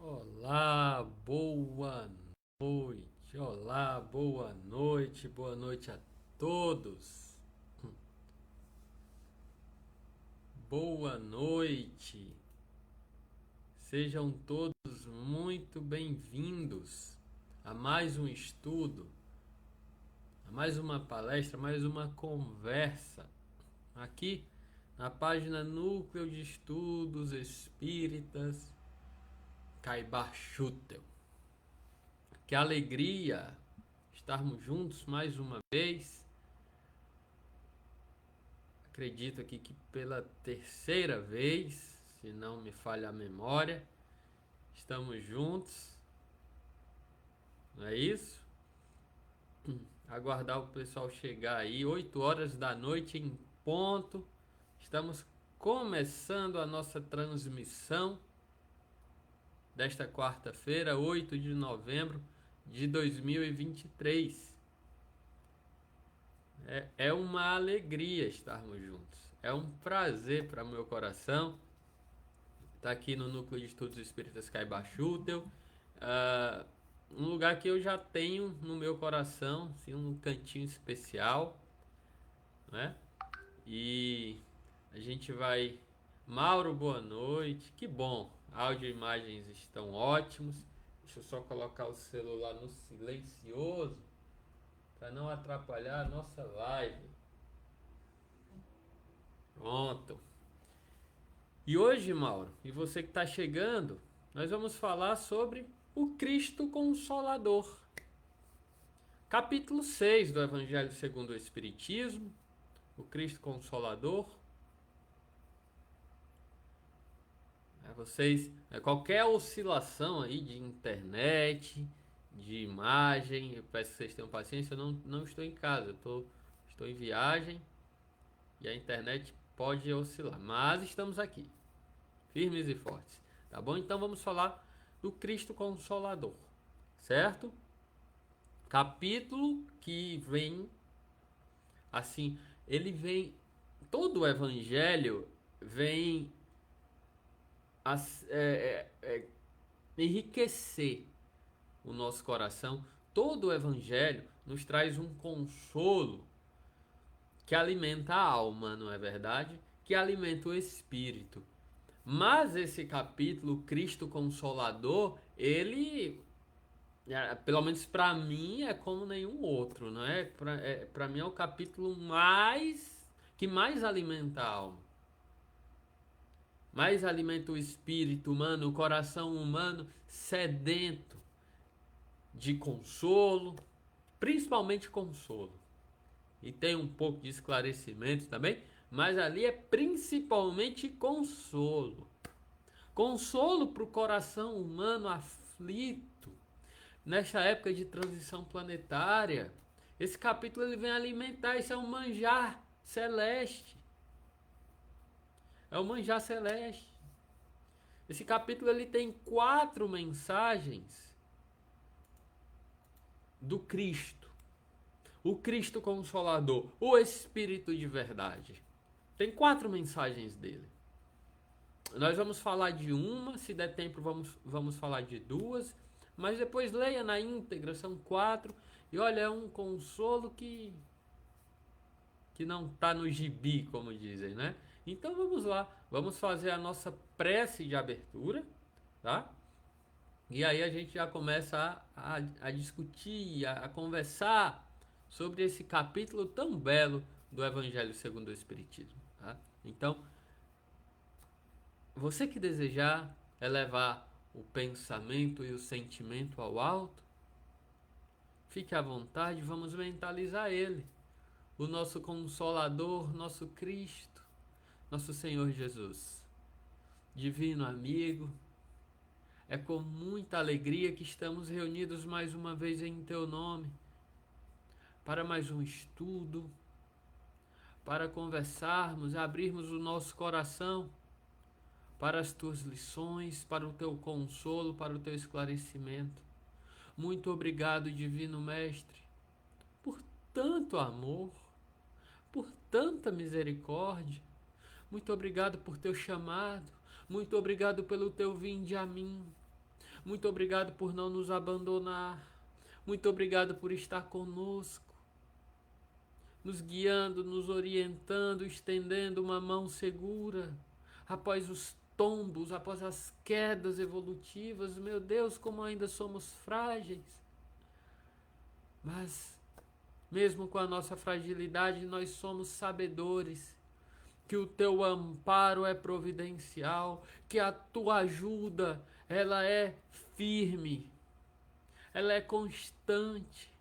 Olá, boa noite. Olá, boa noite. Boa noite a todos. Boa noite. Sejam todos muito bem-vindos a mais um estudo, a mais uma palestra, mais uma conversa aqui na página Núcleo de Estudos Espíritas Caibar Schutel. Que alegria estarmos juntos mais uma vez. Acredito aqui que pela terceira vez, se não me falha a memória, estamos juntos. Não é isso? Aguardar o pessoal chegar aí, 8 horas da noite em ponto. Estamos começando a nossa transmissão desta quarta-feira, 8 de novembro de 2023. É uma alegria estarmos juntos. É um prazer para meu coração estar aqui no Núcleo de Estudos Espíritas Caibar Schutel. Um lugar que eu já tenho no meu coração, assim, um cantinho especial, né? E a gente vai... Mauro, boa noite. Que bom, áudio e imagens estão ótimos. Deixa eu só colocar o celular no silencioso para não atrapalhar a nossa live. Pronto. E hoje, Mauro, e você que está chegando, nós vamos falar sobre o Cristo Consolador. Capítulo 6 do Evangelho segundo o Espiritismo, o Cristo Consolador. Qualquer oscilação aí de internet, de imagem, eu peço que vocês tenham paciência, eu não estou em casa, estou em viagem e a internet pode oscilar, mas estamos aqui, firmes e fortes, tá bom? Então vamos falar do Cristo Consolador, certo? Capítulo que vem, assim, ele vem, todo o Evangelho vem enriquecer o nosso coração. Todo o Evangelho nos traz um consolo que alimenta a alma, não é verdade? Que alimenta o espírito. Mas esse capítulo, Cristo Consolador, ele, pelo menos para mim, é como nenhum outro, não é? Para mim é o capítulo que mais alimenta a alma. Mais alimenta o espírito humano, o coração humano sedento de consolo, principalmente consolo. E tem um pouco de esclarecimento também, mas ali é principalmente consolo. Consolo para o coração humano aflito nesta época de transição planetária. Esse capítulo ele vem alimentar, isso é um manjar celeste. É um manjar celeste. Esse capítulo ele tem 4 mensagens do Cristo. O Cristo Consolador, o Espírito de Verdade. Tem 4 mensagens dele. Nós vamos falar de uma, se der tempo vamos falar de 2, mas depois leia na íntegra, são 4. E olha, é um consolo que não está no gibi, como dizem, né? Então vamos lá, vamos fazer a nossa prece de abertura, tá? E aí a gente já começa a discutir, a conversar sobre esse capítulo tão belo do Evangelho segundo o Espiritismo, tá? Então, você que desejar elevar o pensamento e o sentimento ao alto, fique à vontade, vamos mentalizar ele, o nosso Consolador, nosso Cristo, nosso Senhor Jesus. Divino amigo, é com muita alegria que estamos reunidos mais uma vez em teu nome, para mais um estudo, para conversarmos, abrirmos o nosso coração para as tuas lições, para o teu consolo, para o teu esclarecimento. Muito obrigado, Divino Mestre, por tanto amor, por tanta misericórdia. Muito obrigado por teu chamado. Muito obrigado pelo teu vinde a mim. Muito obrigado por não nos abandonar. Muito obrigado por estar conosco, nos guiando, nos orientando, estendendo uma mão segura após os tombos, após as quedas evolutivas. Meu Deus, como ainda somos frágeis. Mas, mesmo com a nossa fragilidade, nós somos sabedores que o teu amparo é providencial, que a tua ajuda, ela é firme, ela é constante,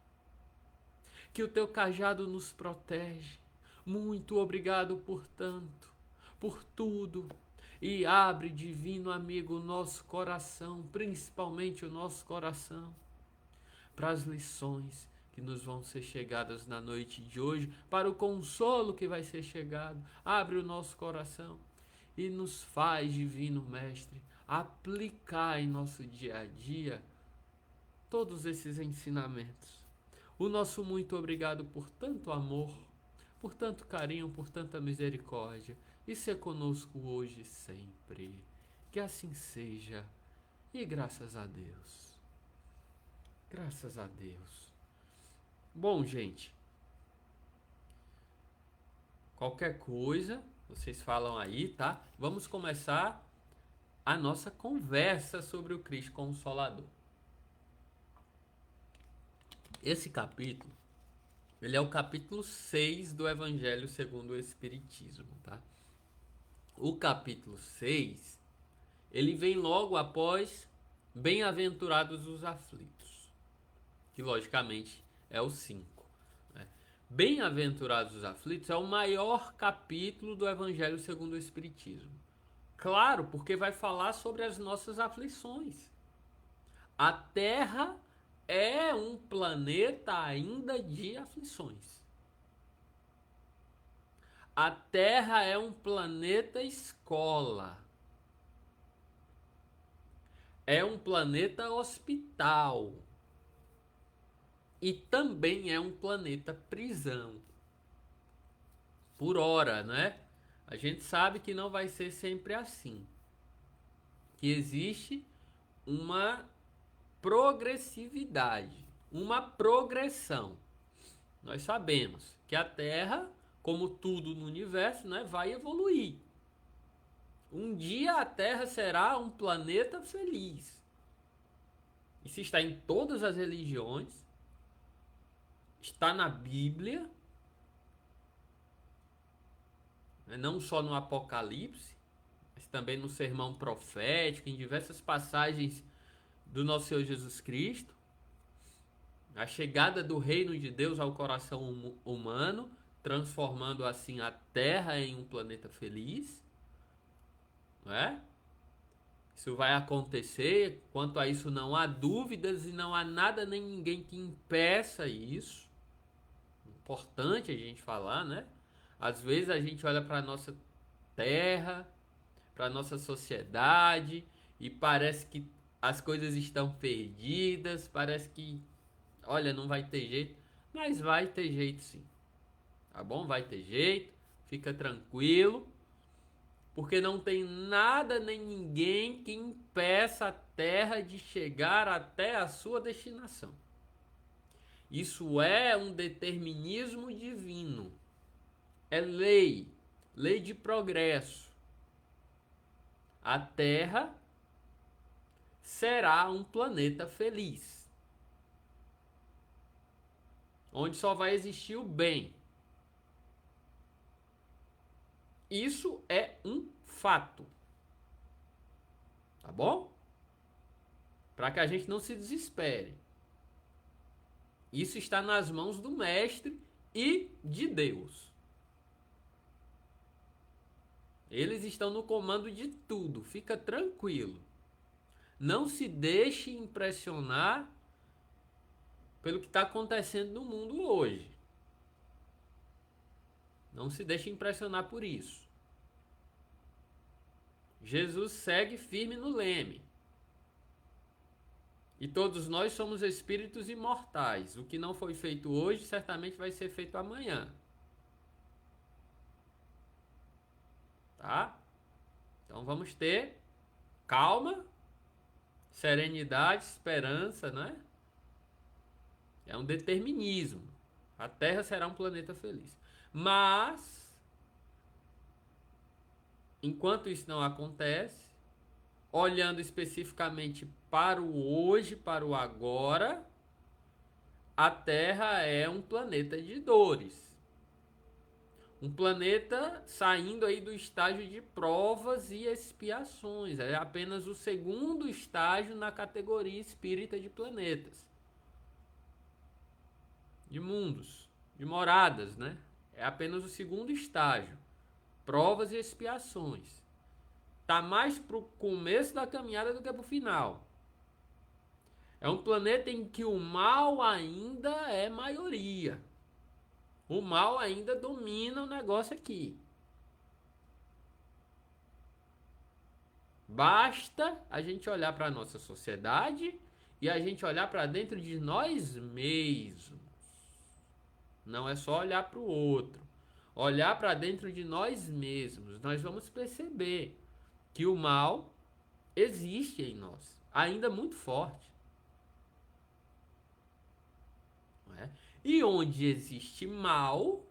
que o teu cajado nos protege. Muito obrigado por tanto, por tudo. E abre, divino amigo, o nosso coração, principalmente o nosso coração, para as lições que nos vão ser chegadas na noite de hoje, para o consolo que vai ser chegado. Abre o nosso coração e nos faz, divino Mestre, aplicar em nosso dia a dia todos esses ensinamentos. O nosso muito obrigado por tanto amor, por tanto carinho, por tanta misericórdia. E ser conosco hoje e sempre. Que assim seja. E graças a Deus. Graças a Deus. Bom, gente, qualquer coisa, vocês falam aí, tá? Vamos começar a nossa conversa sobre o Cristo Consolador. Esse capítulo, ele é o capítulo 6 do Evangelho segundo o Espiritismo, tá? O capítulo 6, ele vem logo após Bem-aventurados os aflitos, que logicamente é o 5. Né? Bem-aventurados os aflitos é o maior capítulo do Evangelho segundo o Espiritismo. Claro, porque vai falar sobre as nossas aflições. A Terra é um planeta ainda de aflições. A Terra é um planeta escola. É um planeta hospital. E também é um planeta prisão. Por hora, né? A gente sabe que não vai ser sempre assim. Que existe uma progressividade, uma progressão. Nós sabemos que a Terra, como tudo no universo, né, vai evoluir. Um dia a Terra será um planeta feliz. Isso está em todas as religiões, está na Bíblia, não só no Apocalipse, mas também no Sermão Profético, em diversas passagens do nosso Senhor Jesus Cristo. A chegada do reino de Deus ao coração humano, transformando assim a Terra em um planeta feliz, não é? Isso vai acontecer, quanto a isso não há dúvidas e não há nada nem ninguém que impeça isso. Importante a gente falar, né? Às vezes a gente olha para a nossa terra, para a nossa sociedade e parece que as coisas estão perdidas, parece que, olha, não vai ter jeito, mas vai ter jeito sim. Tá bom? Vai ter jeito, fica tranquilo. Porque não tem nada nem ninguém que impeça a Terra de chegar até a sua destinação. Isso é um determinismo divino. É lei, lei de progresso. A Terra será um planeta feliz, onde só vai existir o bem. Isso é um fato. Tá bom? Para que a gente não se desespere. Isso está nas mãos do Mestre e de Deus. Eles estão no comando de tudo. Fica tranquilo. Não se deixe impressionar pelo que está acontecendo no mundo hoje. Não se deixe impressionar por isso. Jesus segue firme no leme. E todos nós somos espíritos imortais. O que não foi feito hoje, certamente vai ser feito amanhã. Tá? Então vamos ter calma serenidade, esperança, né? É um determinismo. A Terra será um planeta feliz. Mas, enquanto isso não acontece, olhando especificamente para o hoje, para o agora, a Terra é um planeta de dores. Um planeta saindo aí do estágio de provas e expiações. É apenas o segundo estágio na categoria espírita de planetas. De mundos, de moradas, né? É apenas o segundo estágio. Provas e expiações. Tá mais pro começo da caminhada do que pro final. É um planeta em que o mal ainda é maioria. O mal ainda domina o negócio aqui. Basta a gente olhar para a nossa sociedade e a gente olhar para dentro de nós mesmos. Não é só olhar para o outro. Olhar para dentro de nós mesmos. Nós vamos perceber que o mal existe em nós, ainda muito forte. Não é? E onde existe mal,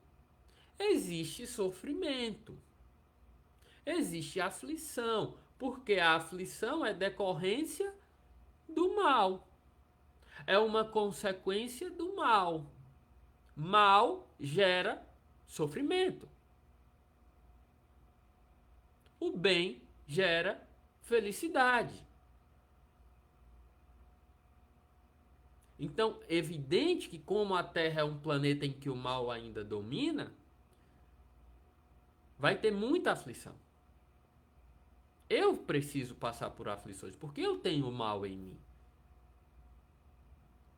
existe sofrimento. Existe aflição, porque a aflição é decorrência do mal. É uma consequência do mal. Mal gera sofrimento. O bem gera felicidade. Então, evidente que como a Terra é um planeta em que o mal ainda domina, vai ter muita aflição. Eu preciso passar por aflições, porque eu tenho o mal em mim.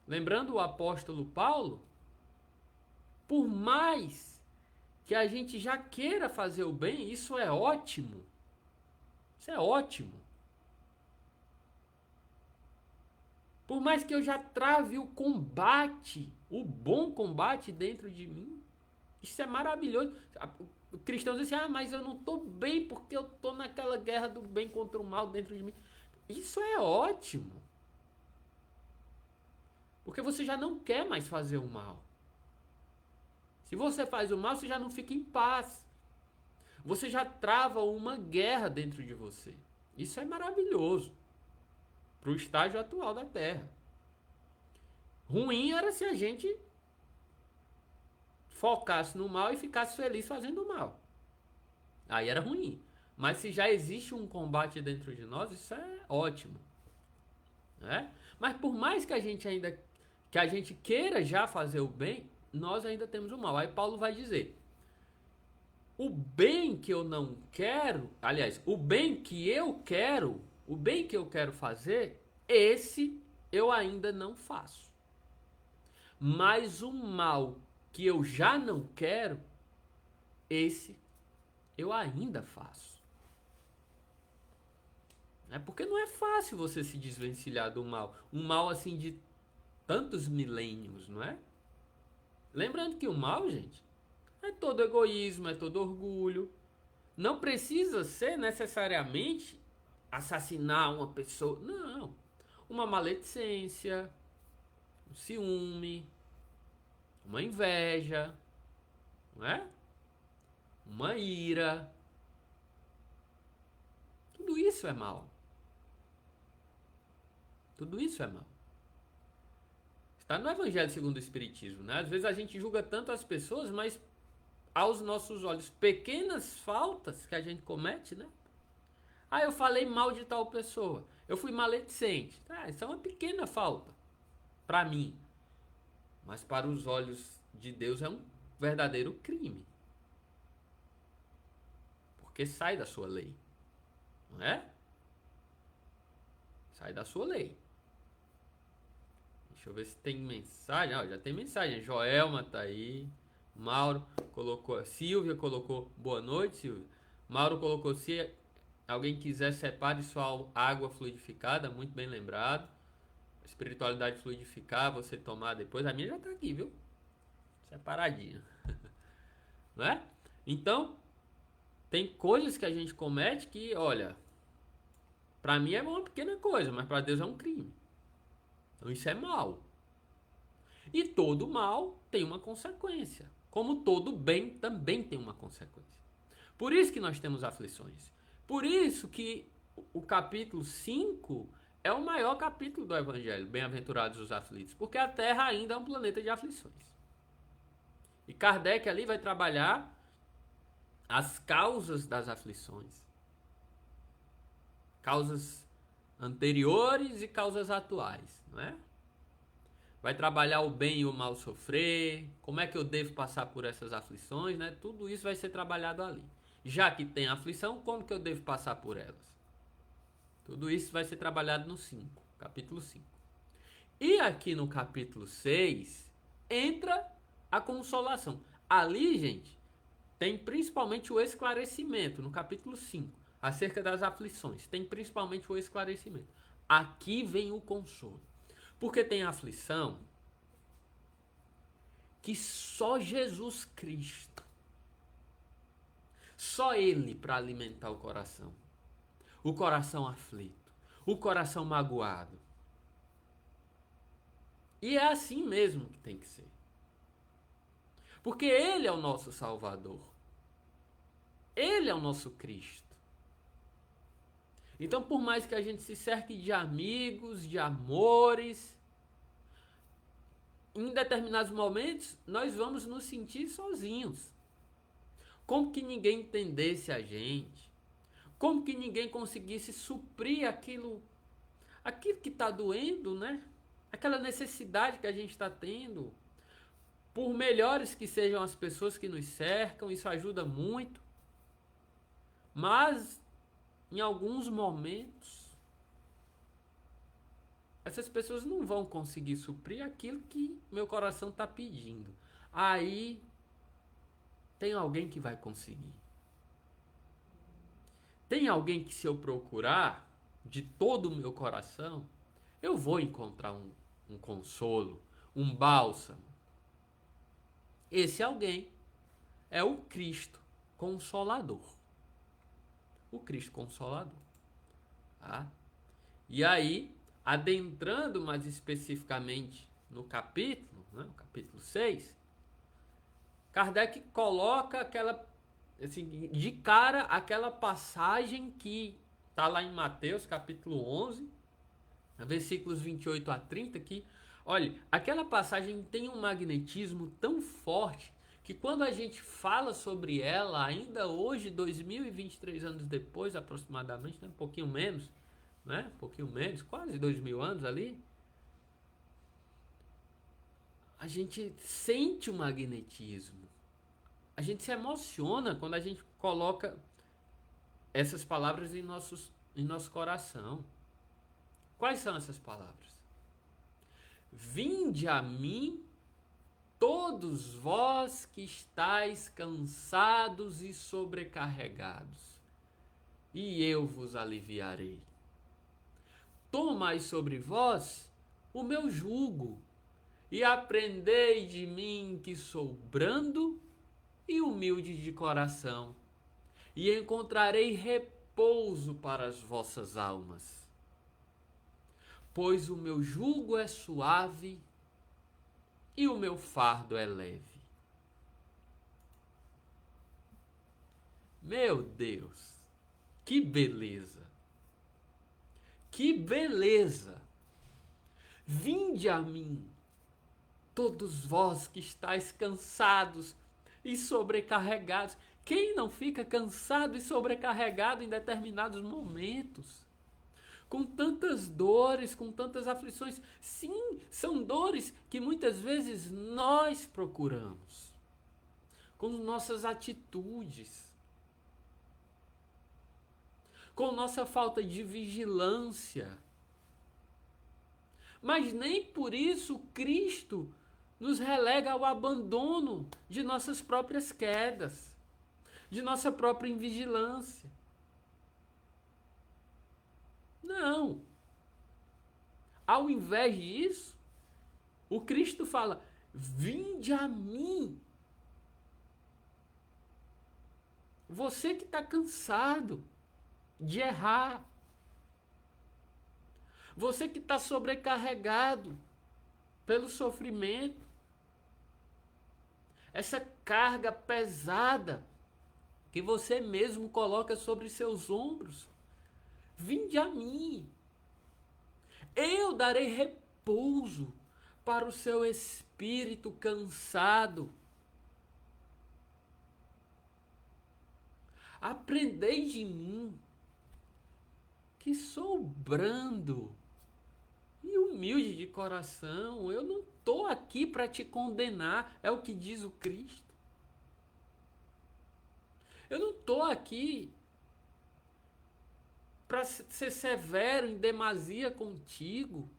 Lembrando o apóstolo Paulo, por mais que a gente já queira fazer o bem, isso é ótimo. Isso é ótimo. Por mais que eu já trave o combate, o bom combate dentro de mim, isso é maravilhoso. O cristão diz assim, mas eu não estou bem porque eu estou naquela guerra do bem contra o mal dentro de mim. Isso é ótimo. Porque você já não quer mais fazer o mal. Se você faz o mal, você já não fica em paz. Você já trava uma guerra dentro de você. Isso é maravilhoso. Para o estágio atual da Terra. Ruim era se a gente focasse no mal e ficasse feliz fazendo o mal. Aí era ruim. Mas se já existe um combate dentro de nós, isso é ótimo. Né? Mas por mais que a gente queira já fazer o bem, nós ainda temos o mal. Aí Paulo vai dizer: o bem que eu não quero, aliás, o bem que eu quero fazer, esse eu ainda não faço. Mas o mal que eu já não quero, esse eu ainda faço. Porque não é fácil você se desvencilhar do mal. Um mal assim de tantos milênios, não é? Lembrando que o mal, gente, é todo egoísmo, é todo orgulho. Não precisa ser necessariamente assassinar uma pessoa. Não. Uma maledicência, um ciúme, uma inveja, não é? Uma ira. Tudo isso é mal. Tudo isso é mal. Está no Evangelho segundo o Espiritismo, né? Às vezes a gente julga tanto as pessoas, mas aos nossos olhos, pequenas faltas que a gente comete, né? Eu falei mal de tal pessoa. Eu fui maledicente. Isso é uma pequena falta para mim. Mas para os olhos de Deus é um verdadeiro crime. Porque sai da sua lei. Não é? Sai da sua lei. Deixa eu ver se tem mensagem. Já tem mensagem. Joelma tá aí. Mauro colocou. Silvia colocou. Boa noite, Silvia. Mauro colocou: se alguém quiser, separe sua água fluidificada. Muito bem lembrado. Espiritualidade fluidificar, você tomar depois. A minha já tá aqui, viu? Separadinha. Não é? Então, tem coisas que a gente comete que, olha, Para mim é uma pequena coisa, mas para Deus é um crime. Então isso é mal. E todo mal tem uma consequência. Como todo bem também tem uma consequência. Por isso que nós temos aflições. Por isso que o capítulo 5 é o maior capítulo do Evangelho, Bem-aventurados os aflitos, porque a Terra ainda é um planeta de aflições. E Kardec ali vai trabalhar as causas das aflições. Causas anteriores e causas atuais, não é? Vai trabalhar o bem e o mal sofrer, como é que eu devo passar por essas aflições, né? Tudo isso vai ser trabalhado ali. Já que tem aflição, como que eu devo passar por elas? Tudo isso vai ser trabalhado no 5, capítulo 5. E aqui no capítulo 6, entra a consolação. Ali, gente, tem principalmente o esclarecimento, no capítulo 5, acerca das aflições. Tem principalmente o esclarecimento. Aqui vem o consolo. Porque tem aflição que só Jesus Cristo, só Ele para alimentar o coração aflito, o coração magoado. E é assim mesmo que tem que ser. Porque Ele é o nosso Salvador. Ele é o nosso Cristo. Então, por mais que a gente se cerque de amigos, de amores, em determinados momentos nós vamos nos sentir sozinhos. Como que ninguém entendesse a gente? Como que ninguém conseguisse suprir aquilo que está doendo, né? Aquela necessidade que a gente está tendo. Por melhores que sejam as pessoas que nos cercam, isso ajuda muito. Mas, em alguns momentos, essas pessoas não vão conseguir suprir aquilo que meu coração está pedindo. Aí, tem alguém que vai conseguir. Tem alguém que, se eu procurar de todo o meu coração, eu vou encontrar um consolo, um bálsamo. Esse alguém é o Cristo Consolador. O Cristo Consolador. Tá? E aí, adentrando mais especificamente no capítulo, né, no capítulo 6, Kardec coloca aquela, assim, de cara, aquela passagem que está lá em Mateus, capítulo 11, versículos 28 a 30, que, olha, aquela passagem tem um magnetismo tão forte que quando a gente fala sobre ela, ainda hoje, 2023 anos depois, aproximadamente, né, um pouquinho menos, né, um pouquinho menos, quase 2000 anos ali, a gente sente o magnetismo. A gente se emociona quando a gente coloca essas palavras em nosso coração. Quais são essas palavras? Vinde a mim, todos vós que estáis cansados e sobrecarregados, e eu vos aliviarei. Tomai sobre vós o meu jugo, e aprendei de mim, que sou brando e humilde de coração, e encontrarei repouso para as vossas almas. Pois o meu jugo é suave e o meu fardo é leve. Meu Deus, que beleza! Que beleza! Vinde a mim, todos vós que estáis cansados e sobrecarregados. Quem não fica cansado e sobrecarregado em determinados momentos? Com tantas dores, com tantas aflições. Sim, são dores que muitas vezes nós procuramos. Com nossas atitudes. Com nossa falta de vigilância. Mas nem por isso Cristo nos relega ao abandono de nossas próprias quedas, de nossa própria invigilância. Não. Ao invés disso, o Cristo fala: vinde a mim. Você que está cansado de errar. Você que está sobrecarregado pelo sofrimento, essa carga pesada que você mesmo coloca sobre seus ombros. Vinde a mim, eu darei repouso para o seu espírito cansado. Aprendei de mim, que sou brando e humilde de coração. Eu não estou aqui para te condenar, é o que diz o Cristo. Eu não estou aqui para ser severo em demasia contigo,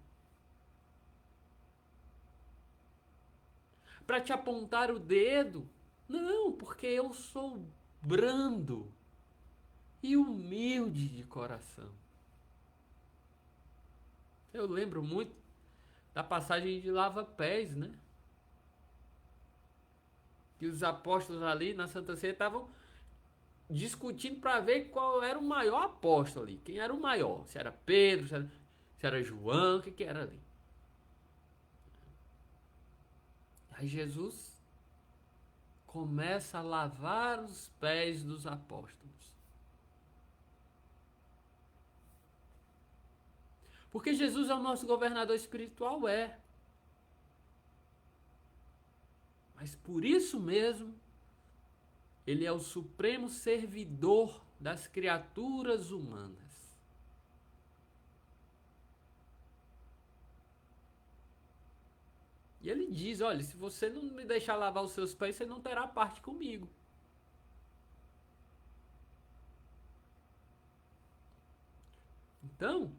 para te apontar o dedo. Não, porque eu sou brando e humilde de coração. Eu lembro muito da passagem de lava-pés, né? Que os apóstolos ali na Santa Ceia estavam discutindo para ver qual era o maior apóstolo ali. Quem era o maior? Se era Pedro, se era João, o que era ali? Aí Jesus começa a lavar os pés dos apóstolos. Porque Jesus é o nosso governador espiritual, mas por isso mesmo, ele é o supremo servidor das criaturas humanas. E ele diz, olha, se você não me deixar lavar os seus pés, você não terá parte comigo. Então,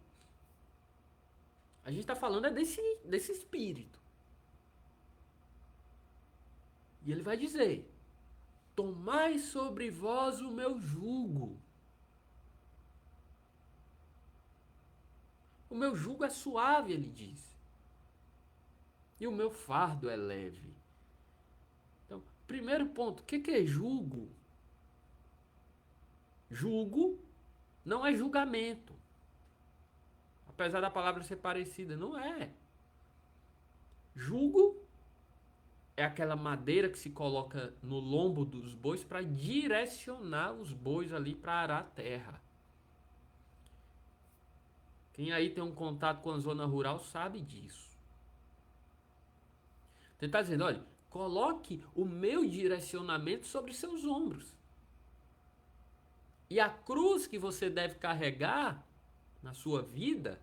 a gente está falando desse espírito. E ele vai dizer, tomai sobre vós o meu jugo. O meu jugo é suave, ele diz. E o meu fardo é leve. Então, primeiro ponto, o que é jugo? Jugo não é julgamento. Apesar da palavra ser parecida, não é. Jugo é aquela madeira que se coloca no lombo dos bois para direcionar os bois ali para arar a terra. Quem aí tem um contato com a zona rural sabe disso. Ele está dizendo, olha, coloque o meu direcionamento sobre seus ombros. E a cruz que você deve carregar na sua vida,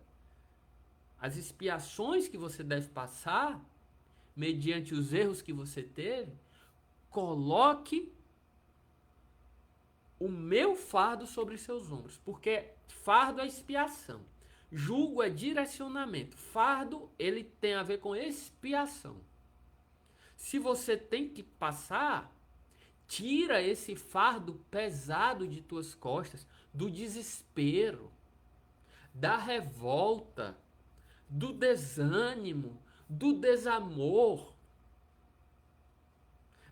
as expiações que você deve passar, mediante os erros que você teve, coloque o meu fardo sobre seus ombros. Porque fardo é expiação. Jugo é direcionamento. Fardo, ele tem a ver com expiação. Se você tem que passar, tira esse fardo pesado de tuas costas, do desespero, da revolta, do desânimo, do desamor,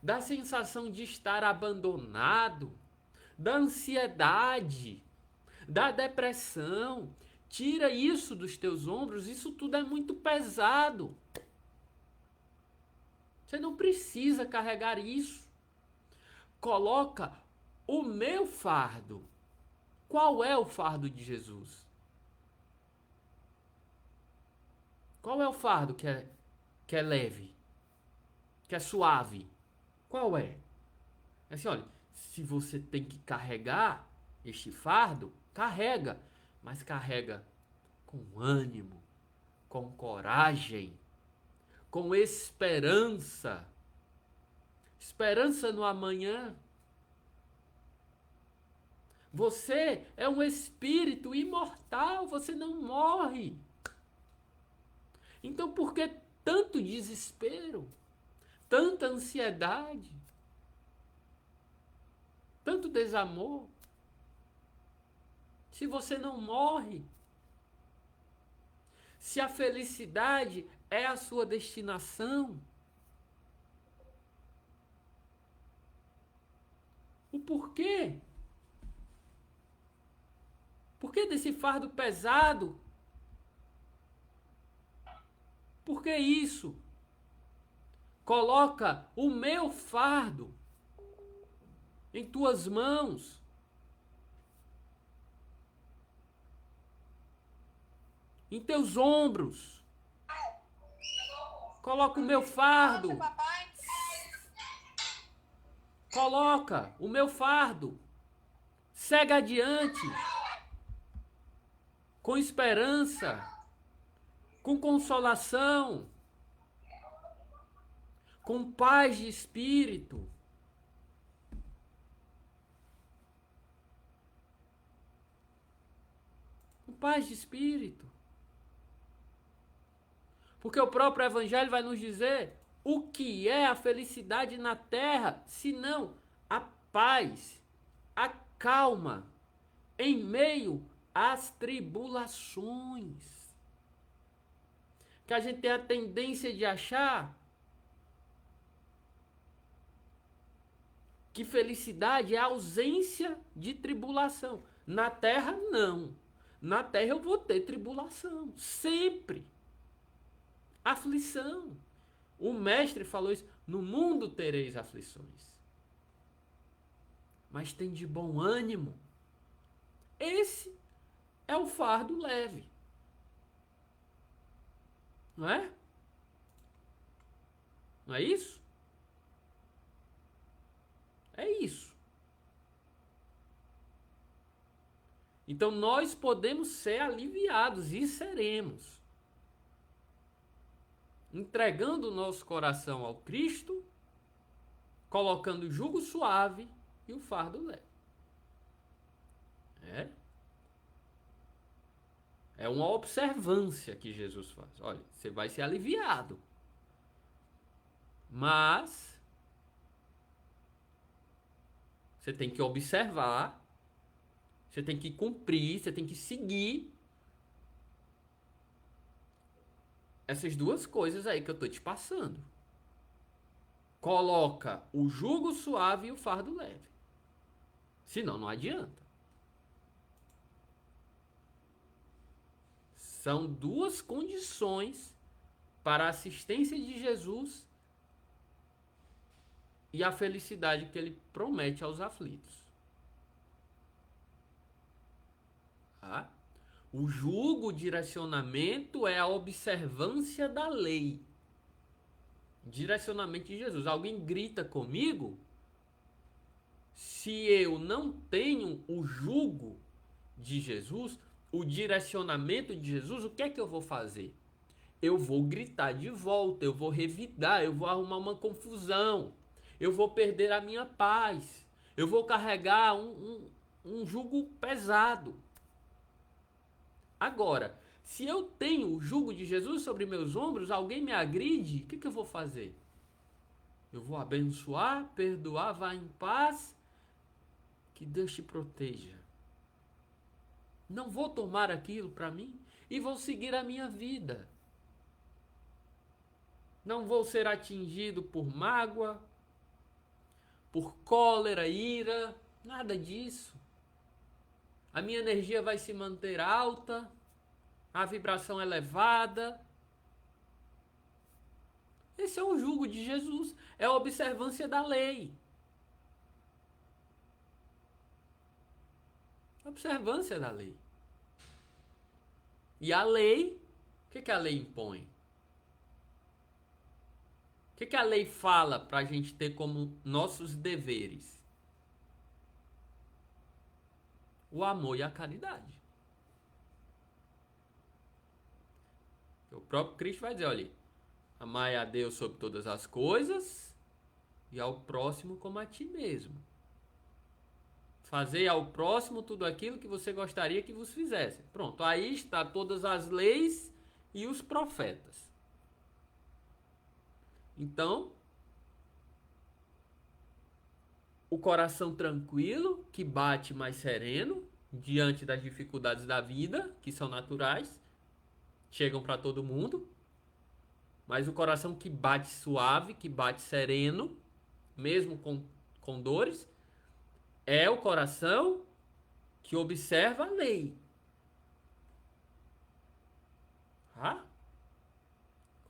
da sensação de estar abandonado, da ansiedade, da depressão. Tira isso dos teus ombros, isso tudo é muito pesado. Você não precisa carregar isso. Coloca o meu fardo. Qual é o fardo de Jesus? Qual é o fardo que é leve? Que é suave? Qual é? É assim, olha, se você tem que carregar este fardo, carrega. Mas carrega com ânimo, com coragem, com esperança. Esperança no amanhã. Você é um espírito imortal, você não morre. Então por que tanto desespero? Tanta ansiedade? Tanto desamor? Se você não morre? Se a felicidade é a sua destinação? O porquê? Por que desse fardo pesado Por que isso? Coloca o meu fardo em tuas mãos. Em teus ombros. Coloca o meu fardo. Coloca o meu fardo. Segue adiante. Com esperança. Com consolação. Com paz de espírito. Com paz de espírito. Porque o próprio Evangelho vai nos dizer o que é a felicidade na terra, senão a paz, a calma, em meio às tribulações. Que a gente tem a tendência de achar que felicidade é a ausência de tribulação. Na terra, não. Na terra eu vou ter tribulação, sempre. Aflição. O mestre falou isso: no mundo tereis aflições, mas tem de bom ânimo. Esse é o fardo leve. Não é? Não é isso? É isso. Então nós podemos ser aliviados e seremos. Entregando o nosso coração ao Cristo, colocando o jugo suave e o fardo leve. É uma observância que Jesus faz. Olha, você vai ser aliviado. Mas você tem que observar, você tem que cumprir, você tem que seguir essas duas coisas aí que eu tô te passando. Coloca o jugo suave e o fardo leve. Senão não adianta. São duas condições para a assistência de Jesus e a felicidade que ele promete aos aflitos. Tá? O jugo, o direcionamento é a observância da lei. Direcionamento de Jesus. Alguém grita comigo? Se eu não tenho o jugo de Jesus, o direcionamento de Jesus, o que é que eu vou fazer? Eu vou gritar de volta, eu vou revidar, eu vou arrumar uma confusão, eu vou perder a minha paz, eu vou carregar um jugo pesado. Agora, se eu tenho o jugo de Jesus sobre meus ombros, alguém me agride, o que eu vou fazer? Eu vou abençoar, perdoar, vá em paz, que Deus te proteja. Não vou tomar aquilo para mim e vou seguir a minha vida. Não vou ser atingido por mágoa, por cólera, ira, nada disso. A minha energia vai se manter alta, a vibração elevada. Esse é o jugo de Jesus, é a observância da lei. Observância da lei. E a lei, o que a lei impõe? O que a lei fala para a gente ter como nossos deveres? O amor e a caridade. O próprio Cristo vai dizer, olha, amai a Deus sobre todas as coisas e ao próximo como a ti mesmo. Fazer ao próximo tudo aquilo que você gostaria que vos fizesse. Pronto, aí está todas as leis e os profetas. Então, o coração tranquilo, que bate mais sereno, diante das dificuldades da vida, que são naturais, chegam para todo mundo. Mas o coração que bate suave, que bate sereno, mesmo com dores, é o coração que observa a lei.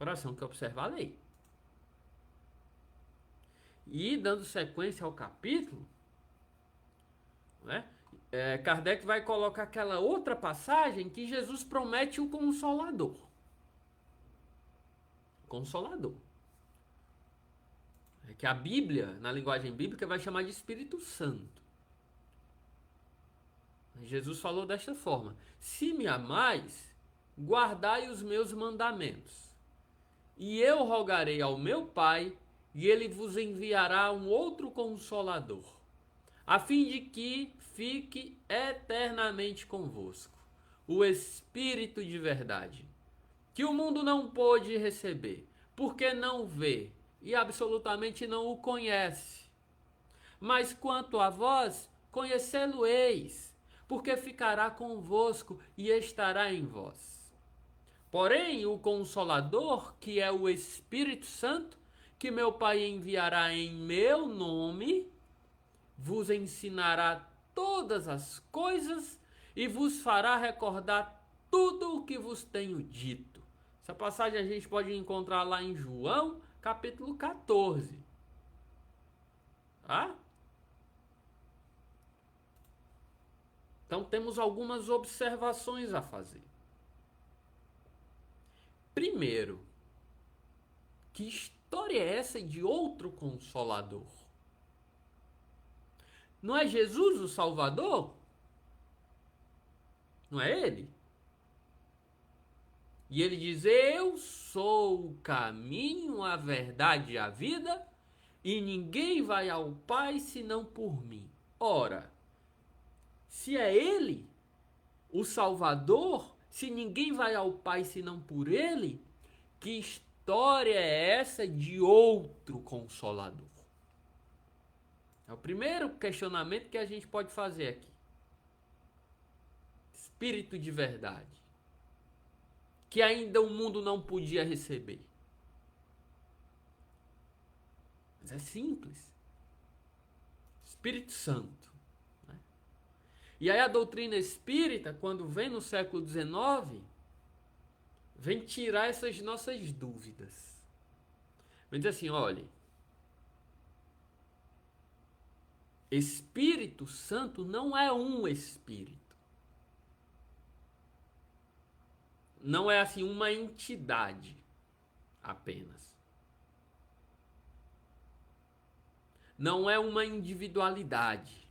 Coração que observa a lei. E dando sequência ao capítulo, né, Kardec vai colocar aquela outra passagem que Jesus promete o Consolador. Consolador. É que a Bíblia, na linguagem bíblica, vai chamar de Espírito Santo. Jesus falou desta forma: se me amais, guardai os meus mandamentos. E eu rogarei ao meu Pai, e ele vos enviará um outro Consolador, a fim de que fique eternamente convosco, o Espírito de verdade, que o mundo não pôde receber, porque não vê e absolutamente não o conhece. Mas quanto a vós, conhecê-lo-eis, porque ficará convosco e estará em vós. Porém, o Consolador, que é o Espírito Santo, que meu Pai enviará em meu nome, vos ensinará todas as coisas e vos fará recordar tudo o que vos tenho dito. Essa passagem a gente pode encontrar lá em João, capítulo 14. Tá? Então temos algumas observações a fazer. Primeiro, que história é essa de outro Consolador? Não é Jesus o Salvador? Não é ele? E ele diz: eu sou o caminho, a verdade e a vida, e ninguém vai ao Pai senão por mim. Ora, se é ele o Salvador, se ninguém vai ao Pai senão por ele, que história é essa de outro Consolador? É o primeiro questionamento que a gente pode fazer aqui. Espírito de verdade, que ainda o mundo não podia receber. Mas é simples. Espírito Santo. Né? E aí a doutrina espírita, quando vem no século XIX, vem tirar essas nossas dúvidas. Vem dizer assim: olha, Espírito Santo não é um espírito. Não é assim uma entidade apenas. Não é uma individualidade.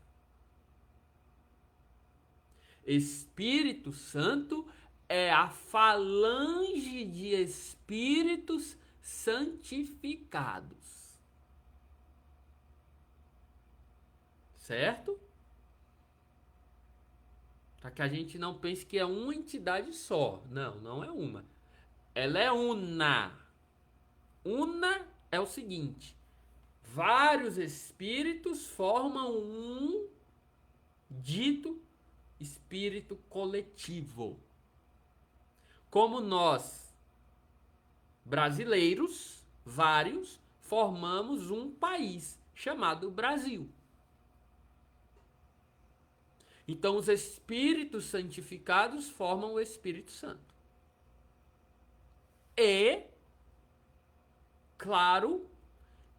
Espírito Santo é a falange de espíritos santificados. Certo? Para que a gente não pense que é uma entidade só. Não, não é uma. Ela é una. Una é o seguinte: vários espíritos formam um dito espírito coletivo. Como nós, brasileiros, vários, formamos um país chamado Brasil. Então, os espíritos santificados formam o Espírito Santo. E, claro,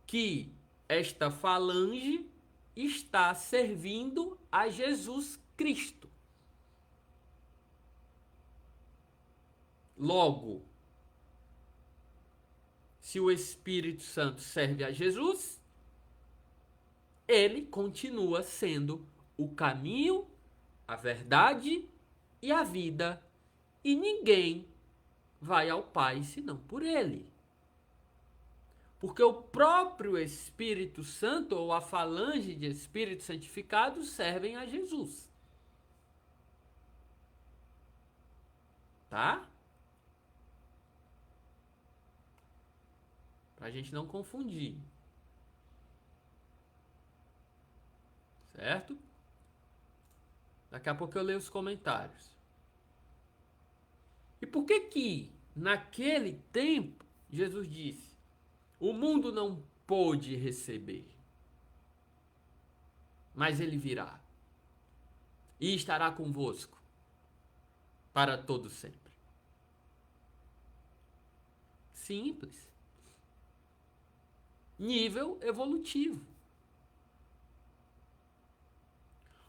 que esta falange está servindo a Jesus Cristo. Logo, se o Espírito Santo serve a Jesus, ele continua sendo o caminho, a verdade e a vida, e ninguém vai ao Pai senão por ele. Porque o próprio Espírito Santo, ou a falange de Espíritos santificados, servem a Jesus. Tá? Pra gente não confundir. Certo? Daqui a pouco eu leio os comentários. E por que naquele tempo, Jesus disse: o mundo não pôde receber, mas ele virá e estará convosco para todo sempre. Simples. Nível evolutivo.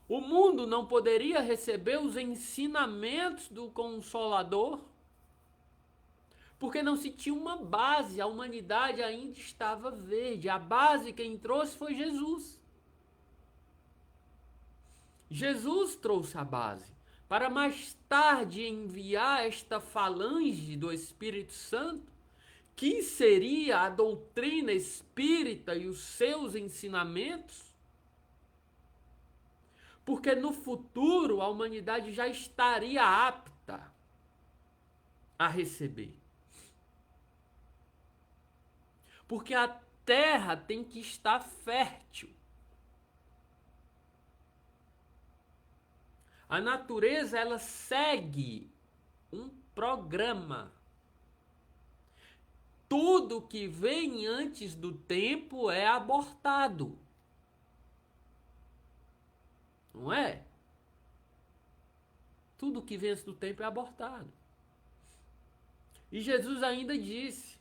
O mundo não poderia receber os ensinamentos do Consolador, porque não se tinha uma base, a humanidade ainda estava verde. A base quem trouxe foi Jesus. Jesus trouxe a base, para mais tarde enviar esta falange do Espírito Santo, que seria a doutrina espírita e os seus ensinamentos, porque no futuro a humanidade já estaria apta a receber. Porque a terra tem que estar fértil. A natureza, ela segue um programa. Tudo que vem antes do tempo é abortado. Não é? Tudo que vem antes do tempo é abortado. E Jesus ainda disse: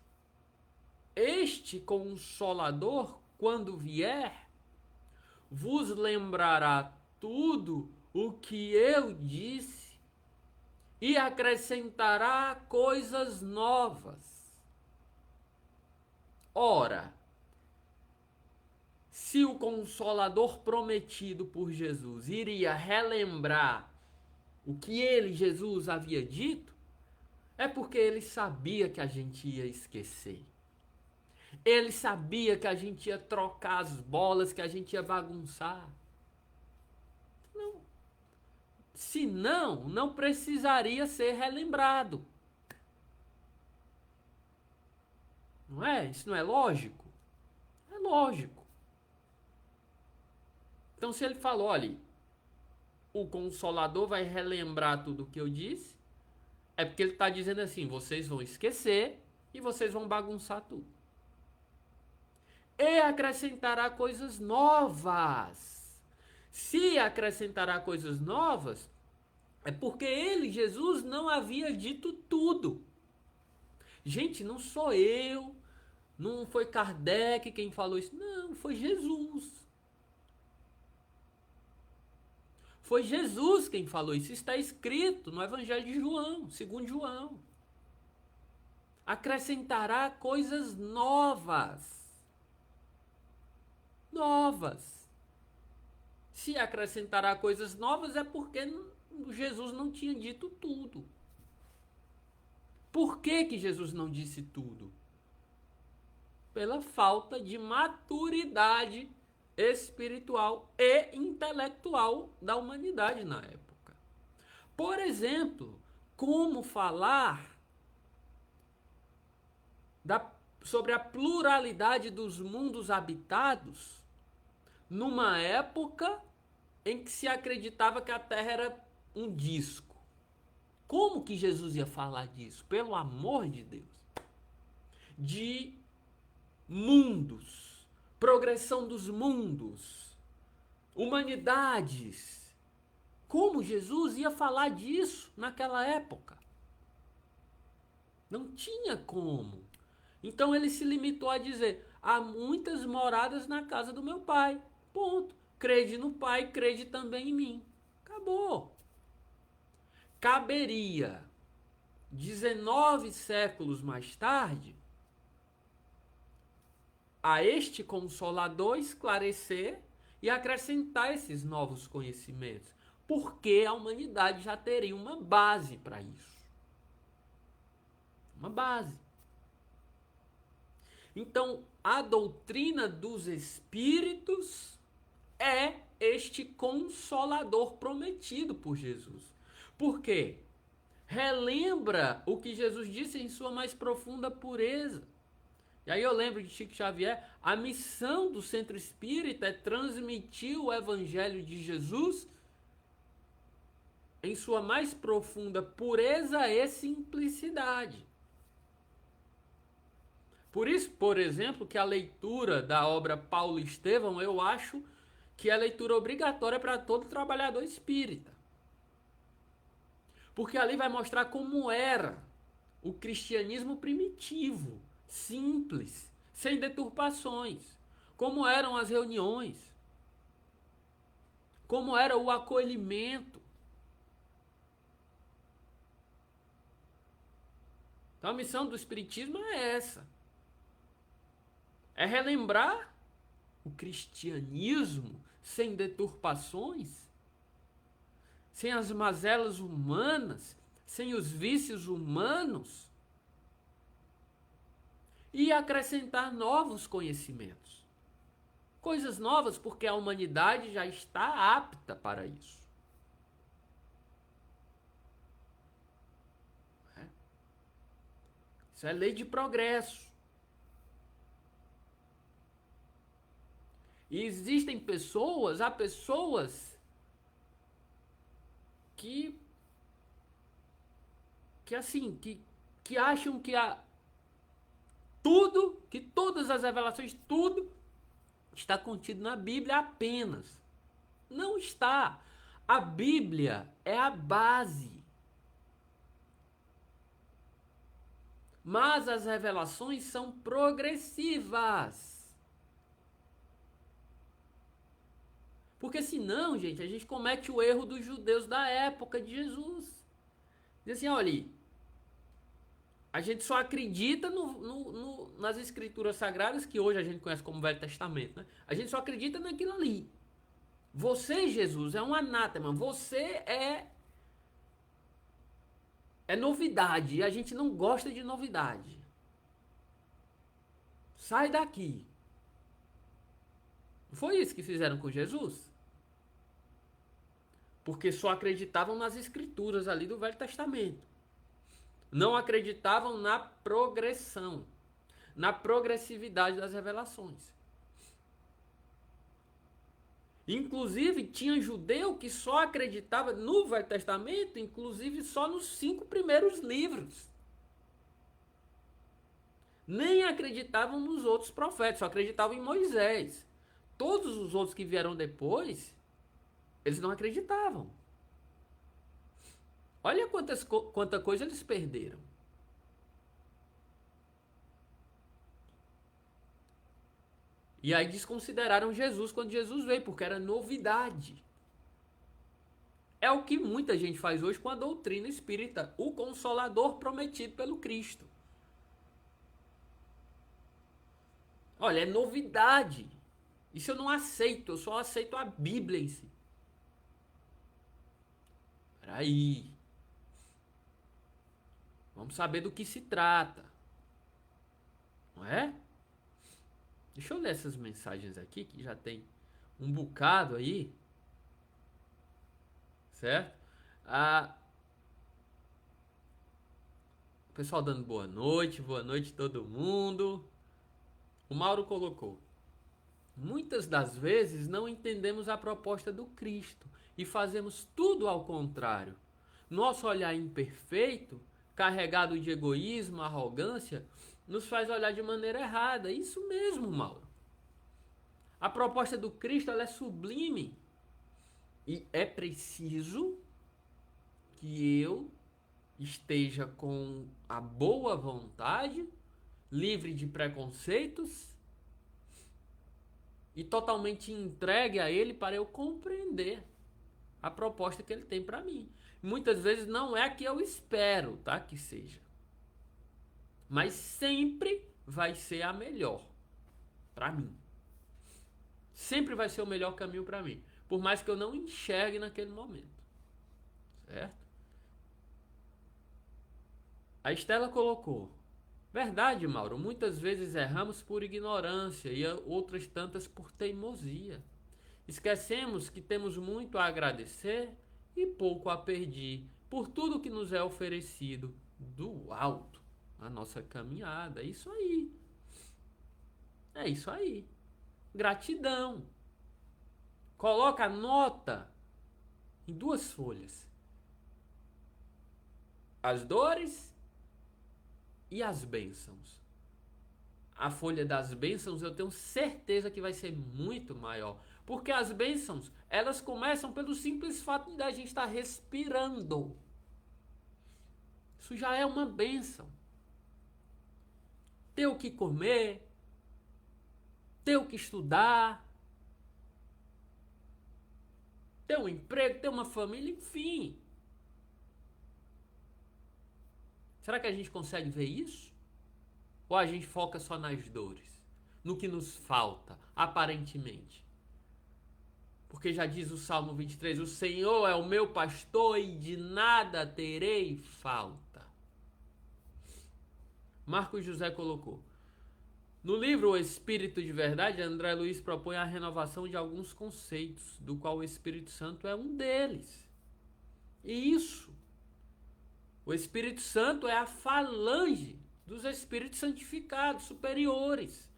este Consolador, quando vier, vos lembrará tudo o que eu disse e acrescentará coisas novas. Ora, se o Consolador prometido por Jesus iria relembrar o que ele, Jesus, havia dito, é porque ele sabia que a gente ia esquecer. Ele sabia que a gente ia trocar as bolas, que a gente ia bagunçar. Não. Senão, não precisaria ser relembrado. Não é? Isso não é lógico? É lógico. Então, se ele falou, olha, o Consolador vai relembrar tudo o que eu disse, é porque ele está dizendo assim, vocês vão esquecer e vocês vão bagunçar tudo. E acrescentará coisas novas. Se acrescentará coisas novas, é porque ele, Jesus, não havia dito tudo. Gente, não sou eu, não foi Kardec quem falou isso, não, foi Jesus. Foi Jesus quem falou isso, está escrito no Evangelho de João, segundo João. Acrescentará coisas novas. Novas. Se acrescentará coisas novas é porque Jesus não tinha dito tudo. Por que Jesus não disse tudo? Pela falta de maturidade espiritual e intelectual da humanidade na época. Por exemplo, como falar sobre a pluralidade dos mundos habitados numa época em que se acreditava que a Terra era um disco. Como que Jesus ia falar disso? Pelo amor de Deus. De mundos, progressão dos mundos, humanidades. Como Jesus ia falar disso naquela época? Não tinha como. Então ele se limitou a dizer: há muitas moradas na casa do meu pai. Ponto. Crede no Pai, crede também em mim. Acabou. Caberia 19 séculos mais tarde a este Consolador esclarecer e acrescentar esses novos conhecimentos, porque a humanidade já teria uma base para isso. Uma base. Então, a doutrina dos espíritos é este Consolador prometido por Jesus. Por quê? Relembra o que Jesus disse em sua mais profunda pureza. E aí eu lembro de Chico Xavier, a missão do Centro Espírita é transmitir o Evangelho de Jesus em sua mais profunda pureza e simplicidade. Por isso, por exemplo, que a leitura da obra Paulo Estevão, eu acho que é leitura obrigatória para todo trabalhador espírita. Porque ali vai mostrar como era o cristianismo primitivo, simples, sem deturpações, como eram as reuniões, como era o acolhimento. Então a missão do Espiritismo é essa. É relembrar o cristianismo sem deturpações, sem as mazelas humanas, sem os vícios humanos, e acrescentar novos conhecimentos. Coisas novas, porque a humanidade já está apta para isso. Isso é lei de progresso. E existem pessoas, há pessoas que acham que que todas as revelações, tudo está contido na Bíblia apenas. Não está. A Bíblia é a base. Mas as revelações são progressivas. Porque senão, gente, a gente comete o erro dos judeus da época de Jesus. Diz assim, olha, a gente só acredita nas escrituras sagradas, que hoje a gente conhece como Velho Testamento, né? A gente só acredita naquilo ali. Você, Jesus, é um anátema. Você é novidade. E a gente não gosta de novidade. Sai daqui. Foi isso que fizeram com Jesus? Porque só acreditavam nas escrituras ali do Velho Testamento. Não acreditavam na progressão, na progressividade das revelações. Inclusive, tinha judeu que só acreditava no Velho Testamento, inclusive só nos 5 primeiros livros. Nem acreditavam nos outros profetas, só acreditavam em Moisés. Todos os outros que vieram depois, eles não acreditavam. Olha quanta coisa eles perderam. E aí desconsideraram Jesus quando Jesus veio, porque era novidade. É o que muita gente faz hoje com a doutrina espírita, o Consolador prometido pelo Cristo. Olha, é novidade. Isso eu não aceito, eu só aceito a Bíblia em si. Peraí. Vamos saber do que se trata. Não é? Deixa eu ler essas mensagens aqui, que já tem um bocado aí. Certo? O pessoal dando boa noite todo mundo. O Mauro colocou: muitas das vezes não entendemos a proposta do Cristo e fazemos tudo ao contrário. Nosso olhar imperfeito, carregado de egoísmo, arrogância, nos faz olhar de maneira errada. Isso mesmo, Mauro. A proposta do Cristo, ela é sublime. E é preciso que eu esteja com a boa vontade, livre de preconceitos e totalmente entregue a Ele para eu compreender a proposta que Ele tem para mim. Muitas vezes não é a que eu espero, tá? Que seja. Mas sempre vai ser a melhor para mim. Sempre vai ser o melhor caminho para mim. Por mais que eu não enxergue naquele momento. Certo? A Estela colocou: verdade, Mauro, muitas vezes erramos por ignorância e outras tantas por teimosia. Esquecemos que temos muito a agradecer e pouco a pedir por tudo que nos é oferecido do alto na nossa caminhada. É isso aí. É isso aí. Gratidão. Coloca a nota em 2 folhas. As dores e as bênçãos. A folha das bênçãos eu tenho certeza que vai ser muito maior. Porque as bênçãos, elas começam pelo simples fato de a gente estar respirando. Isso já é uma bênção. Ter o que comer, ter o que estudar, ter um emprego, ter uma família, enfim. Será que a gente consegue ver isso? Ou a gente foca só nas dores, no que nos falta, aparentemente? Porque já diz o Salmo 23, o Senhor é o meu pastor e de nada terei falta. Marcos José colocou. No livro O Espírito de Verdade, André Luiz propõe a renovação de alguns conceitos, do qual o Espírito Santo é um deles. E isso, o Espírito Santo é a falange dos Espíritos santificados, superiores,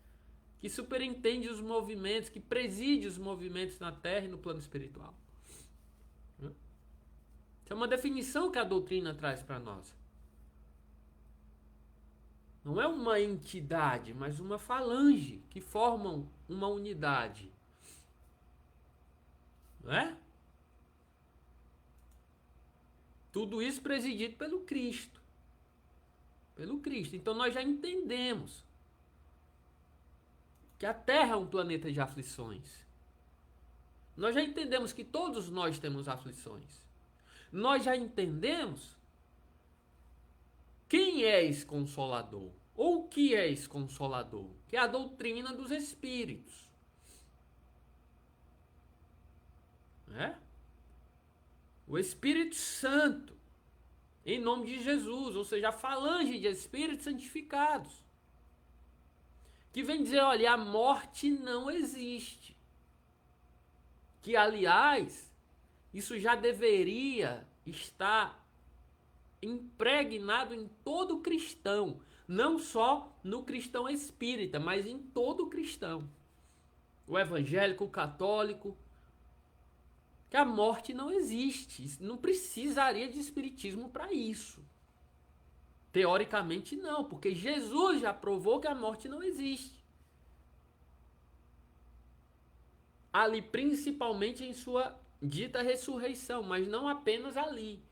que superintende os movimentos, que preside os movimentos na Terra e no plano espiritual. Isso é uma definição que a doutrina traz para nós. Não é uma entidade, mas uma falange que formam uma unidade. Não é? Tudo isso presidido pelo Cristo. Pelo Cristo. Então nós já entendemos que a Terra é um planeta de aflições. Nós já entendemos que todos nós temos aflições. Nós já entendemos quem é esse Consolador? Ou o que é esse Consolador? Que é a doutrina dos Espíritos. Né? O Espírito Santo, em nome de Jesus, ou seja, a falange de Espíritos santificados, que vem dizer, olha, a morte não existe. Que, aliás, isso já deveria estar impregnado em todo cristão, não só no cristão espírita, mas em todo cristão. O evangélico, o católico, que a morte não existe, não precisaria de espiritismo para isso. Teoricamente não, porque Jesus já provou que a morte não existe. Ali, principalmente em sua dita ressurreição, mas não apenas ali.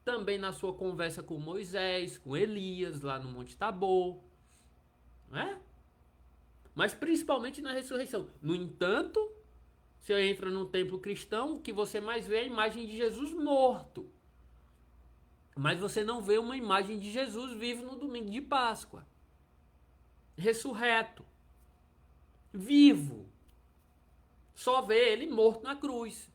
Também na sua conversa com Moisés, com Elias, lá no Monte Tabor. Né? Mas principalmente na ressurreição. No entanto, você entra num templo cristão, o que você mais vê é a imagem de Jesus morto. Mas você não vê uma imagem de Jesus vivo no domingo de Páscoa. Ressurreto. Vivo. Só vê ele morto na cruz.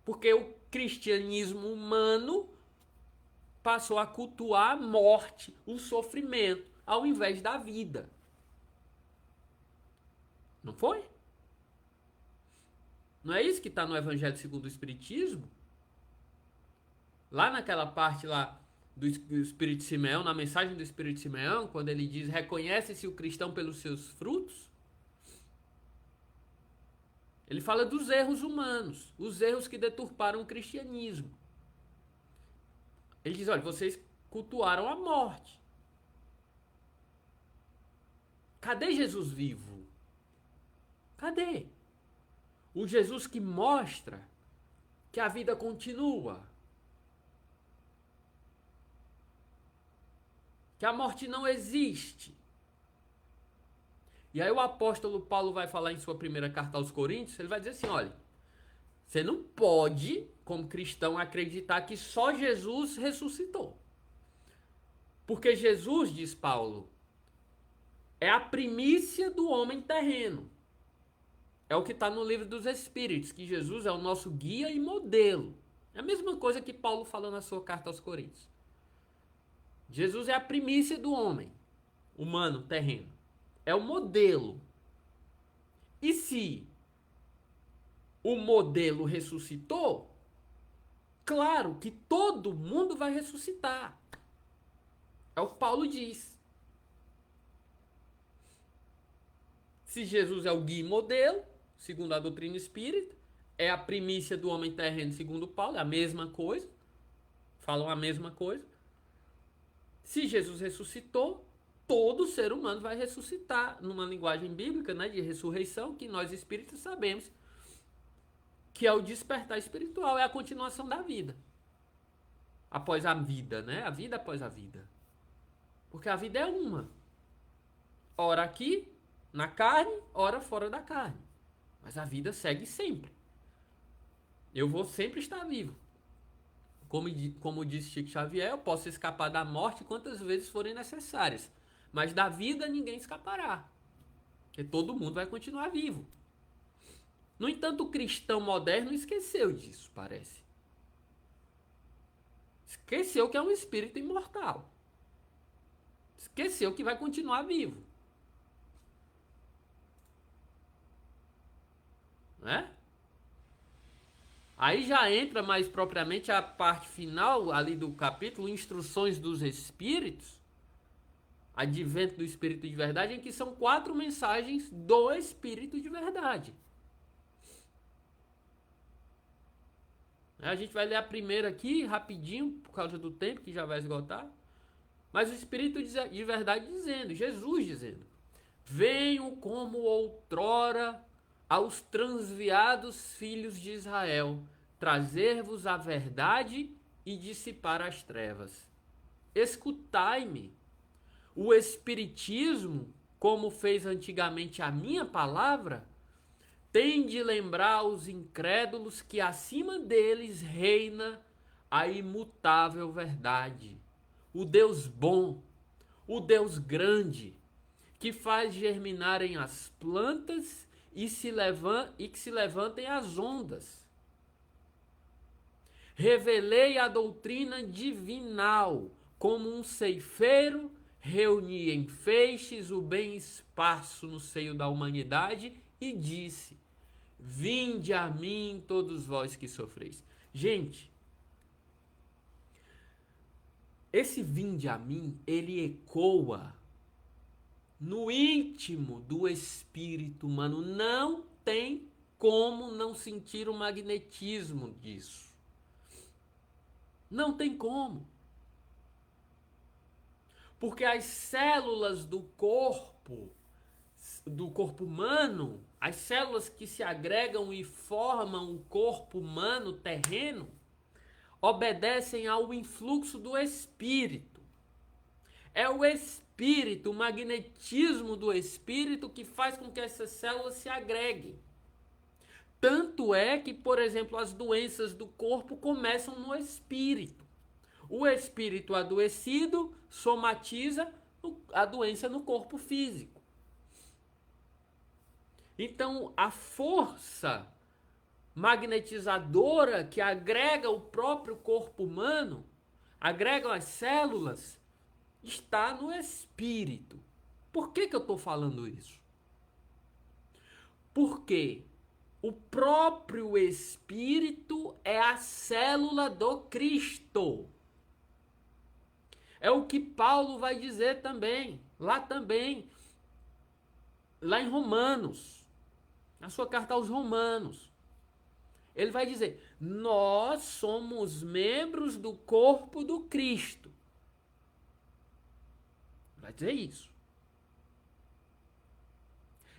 Porque o cristianismo humano passou a cultuar a morte, o sofrimento, ao invés da vida. Não foi? Não é isso que está no Evangelho segundo o Espiritismo? Lá naquela parte lá do Espírito de Simeão, na mensagem do Espírito de Simeão, quando ele diz, reconhece-se o cristão pelos seus frutos, ele fala dos erros humanos, os erros que deturparam o cristianismo. Ele diz, olha, vocês cultuaram a morte. Cadê Jesus vivo? Cadê? O Jesus que mostra que a vida continua. Que a morte não existe. E aí o apóstolo Paulo vai falar em sua primeira carta aos Coríntios, ele vai dizer assim, olha, você não pode, como cristão, acreditar que só Jesus ressuscitou. Porque Jesus, diz Paulo, é a primícia do homem terreno. É o que está no livro dos Espíritos, que Jesus é o nosso guia e modelo. É a mesma coisa que Paulo fala na sua carta aos Coríntios. Jesus é a primícia do homem, humano, terreno. É o modelo. E se o modelo ressuscitou, claro que todo mundo vai ressuscitar. É o que Paulo diz. Se Jesus é o guia e modelo, segundo a doutrina espírita, é a primícia do homem terreno, segundo Paulo, é a mesma coisa. Falam a mesma coisa. Se Jesus ressuscitou, todo ser humano vai ressuscitar, numa linguagem bíblica, né, de ressurreição, que nós espíritas sabemos que é o despertar espiritual, é a continuação da vida. após a vida, né? A vida após a vida. Porque a vida é uma. Ora aqui, na carne, ora fora da carne. Mas a vida segue sempre. Eu vou sempre estar vivo. Como disse Chico Xavier, eu posso escapar da morte quantas vezes forem necessárias. Mas da vida ninguém escapará. Porque todo mundo vai continuar vivo. No entanto, o cristão moderno esqueceu disso, parece. Esqueceu que é um espírito imortal. Esqueceu que vai continuar vivo. Né? Aí já entra mais propriamente a parte final ali do capítulo, Instruções dos Espíritos, Advento do Espírito de Verdade, em que são 4 mensagens do Espírito de Verdade. A gente vai ler a primeira aqui, rapidinho, por causa do tempo, que já vai esgotar. Mas o Espírito de Verdade dizendo, Jesus dizendo: venho como outrora aos transviados filhos de Israel, trazer-vos a verdade e dissipar as trevas. Escutai-me. O Espiritismo, como fez antigamente a minha palavra, tem de lembrar aos incrédulos que acima deles reina a imutável verdade. O Deus bom, o Deus grande, que faz germinarem as plantas e que se levantem as ondas. Revelei a doutrina divinal, como um ceifeiro reuni em feixes o bem esparso no seio da humanidade e disse: vinde a mim todos vós que sofreis. Gente, esse vinde a mim, ele ecoa no íntimo do espírito humano. Não tem como não sentir o magnetismo disso. Não tem como. Porque as células do corpo humano, as células que se agregam e formam o corpo humano terreno, obedecem ao influxo do espírito. É o espírito, o magnetismo do espírito que faz com que essas células se agreguem. Tanto é que, por exemplo, as doenças do corpo começam no espírito. O espírito adoecido somatiza a doença no corpo físico. Então, a força magnetizadora que agrega o próprio corpo humano, agrega as células, está no espírito. Por que eu estou falando isso? Porque o próprio espírito é a célula do Cristo. É o que Paulo vai dizer também, lá em Romanos, na sua carta aos Romanos. Ele vai dizer: nós somos membros do corpo do Cristo. Vai dizer isso.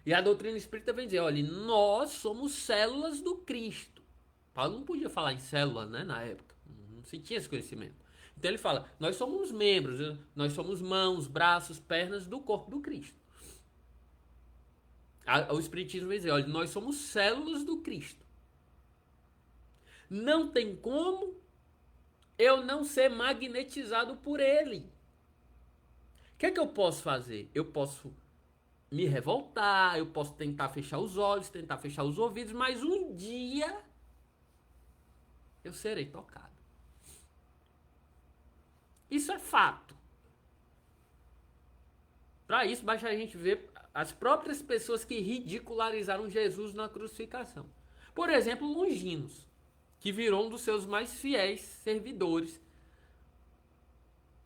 E a doutrina espírita vem dizer: olha, nós somos células do Cristo. Paulo não podia falar em célula, né, na época. Não se tinha esse conhecimento. Então ele fala: nós somos membros, nós somos mãos, braços, pernas do corpo do Cristo. O Espiritismo vai dizer: olha, nós somos células do Cristo. Não tem como eu não ser magnetizado por ele. O que é que eu posso fazer? Eu posso me revoltar, eu posso tentar fechar os olhos, tentar fechar os ouvidos, mas um dia eu serei tocado. Isso é fato. Para isso, basta a gente ver as próprias pessoas que ridicularizaram Jesus na crucificação. Por exemplo, Longinos, que virou um dos seus mais fiéis servidores.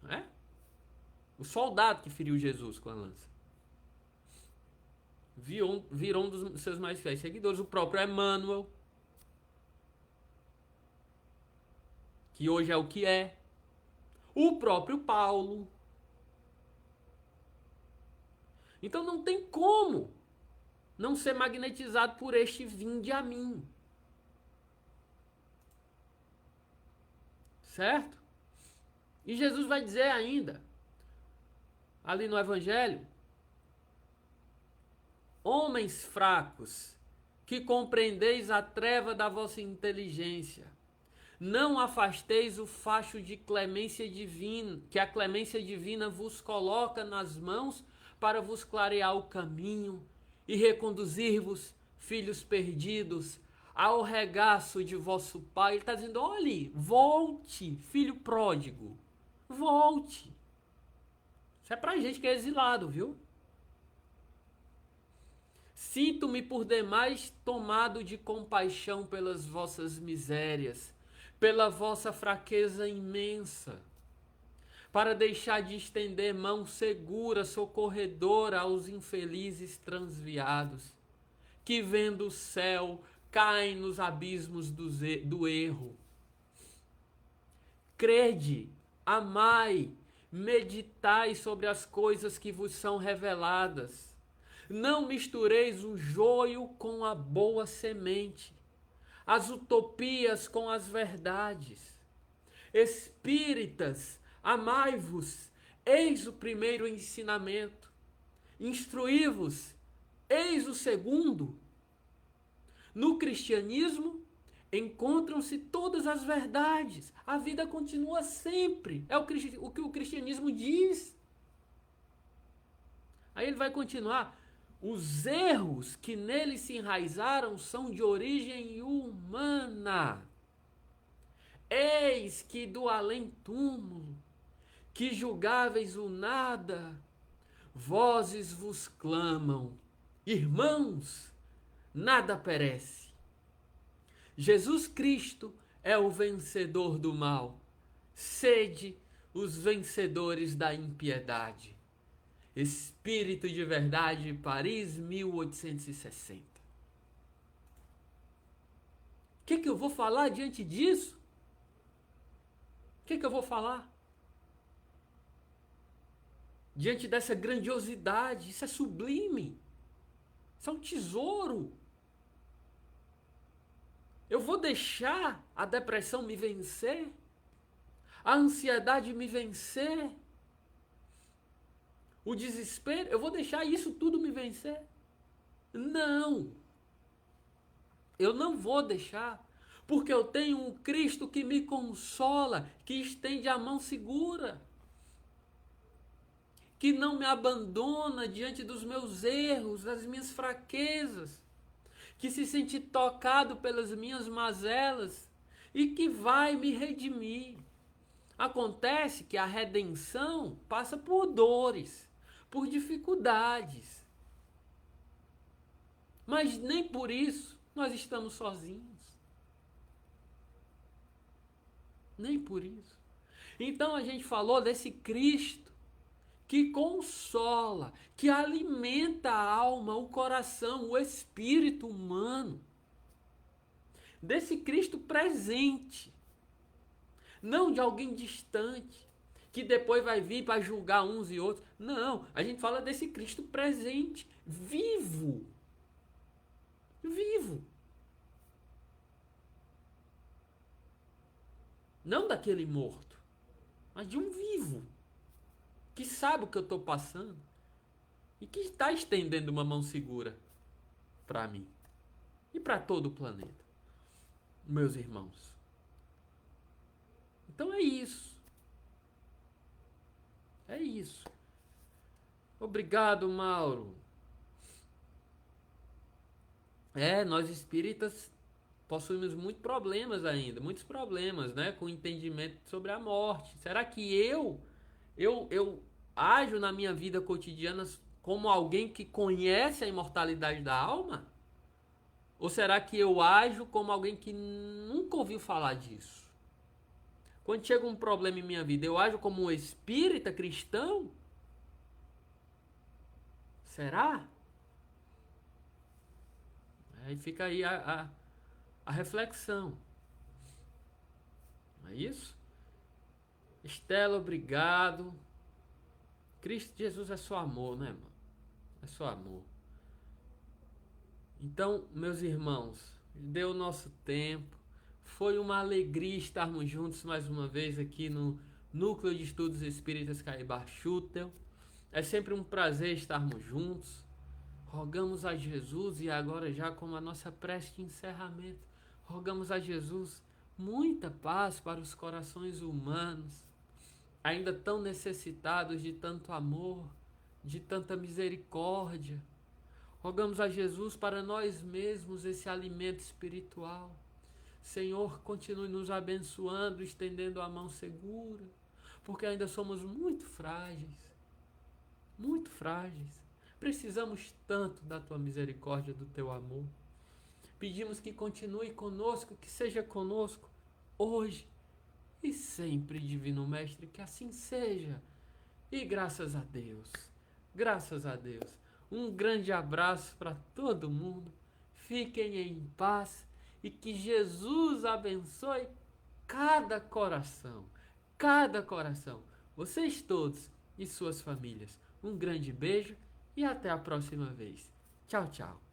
Né? O soldado que feriu Jesus com a lança. Virou um dos seus mais fiéis seguidores. O próprio Emmanuel, que hoje é o que é. O próprio Paulo. Então não tem como não ser magnetizado por este vinde a mim. Certo? E Jesus vai dizer ainda, ali no Evangelho, homens fracos, que compreendeis a treva da vossa inteligência, não afasteis o facho de clemência divina, que a clemência divina vos coloca nas mãos para vos clarear o caminho e reconduzir-vos, filhos perdidos, ao regaço de vosso Pai. Ele está dizendo, olhe, volte, filho pródigo, volte. Isso é pra gente que é exilado, viu? Sinto-me por demais tomado de compaixão pelas vossas misérias, pela vossa fraqueza imensa, para deixar de estender mão segura, socorredora aos infelizes transviados, que vendo o céu caem nos abismos do erro. Crede, amai, meditai sobre as coisas que vos são reveladas. Não mistureis o joio com a boa semente, as utopias com as verdades. Espíritas, amai-vos, eis o primeiro ensinamento. Instruí-vos, eis o segundo. No cristianismo, encontram-se todas as verdades. A vida continua sempre. É o que o cristianismo diz. Aí ele vai continuar. Os erros que nele se enraizaram são de origem humana. Eis que do além-túmulo, que julgáveis o nada, vozes vos clamam. Irmãos, nada perece. Jesus Cristo é o vencedor do mal. Sede os vencedores da impiedade. Espírito de Verdade, Paris, 1860. O que eu vou falar diante disso? O que eu vou falar? Diante dessa grandiosidade, isso é sublime. Isso é um tesouro. Eu vou deixar a depressão me vencer? A ansiedade me vencer? O desespero? Eu vou deixar isso tudo me vencer? Não. Eu não vou deixar. Porque eu tenho um Cristo que me consola, que estende a mão segura, que não me abandona diante dos meus erros, das minhas fraquezas, que se sente tocado pelas minhas mazelas e que vai me redimir. Acontece que a redenção passa por dores, por dificuldades. Mas nem por isso nós estamos sozinhos. Nem por isso. Então a gente falou desse Cristo que consola, que alimenta a alma, o coração, o espírito humano. Desse Cristo presente. Não de alguém distante, que depois vai vir para julgar uns e outros. Não, a gente fala desse Cristo presente, vivo. Vivo. Não daquele morto, mas de um vivo, que sabe o que eu estou passando e que está estendendo uma mão segura para mim e para todo o planeta, meus irmãos. Então é isso. É isso. Obrigado, Mauro. Nós espíritas possuímos muitos problemas ainda, muitos problemas, né, com o entendimento sobre a morte. Será que eu ajo na minha vida cotidiana como alguém que conhece a imortalidade da alma? Ou será que eu ajo como alguém que nunca ouviu falar disso? Quando chega um problema em minha vida, eu ajo como um espírita cristão? Será? Aí fica aí a reflexão. Não é isso? Estela, obrigado. Cristo Jesus é só amor, né, irmão? É só amor. Então, meus irmãos, deu o nosso tempo. Foi uma alegria estarmos juntos mais uma vez aqui no Núcleo de Estudos Espíritas Caibar Schutel. É sempre um prazer estarmos juntos. Rogamos a Jesus, e agora já como a nossa prece de encerramento, rogamos a Jesus muita paz para os corações humanos, ainda tão necessitados de tanto amor, de tanta misericórdia. Rogamos a Jesus para nós mesmos esse alimento espiritual. Senhor, continue nos abençoando, estendendo a mão segura, porque ainda somos muito frágeis, muito frágeis. Precisamos tanto da tua misericórdia, do teu amor. Pedimos que continue conosco, que seja conosco hoje e sempre, Divino Mestre, que assim seja. E graças a Deus, graças a Deus. Um grande abraço para todo mundo. Fiquem em paz e que Jesus abençoe cada coração, cada coração. Vocês todos e suas famílias. Um grande beijo e até a próxima vez. Tchau, tchau.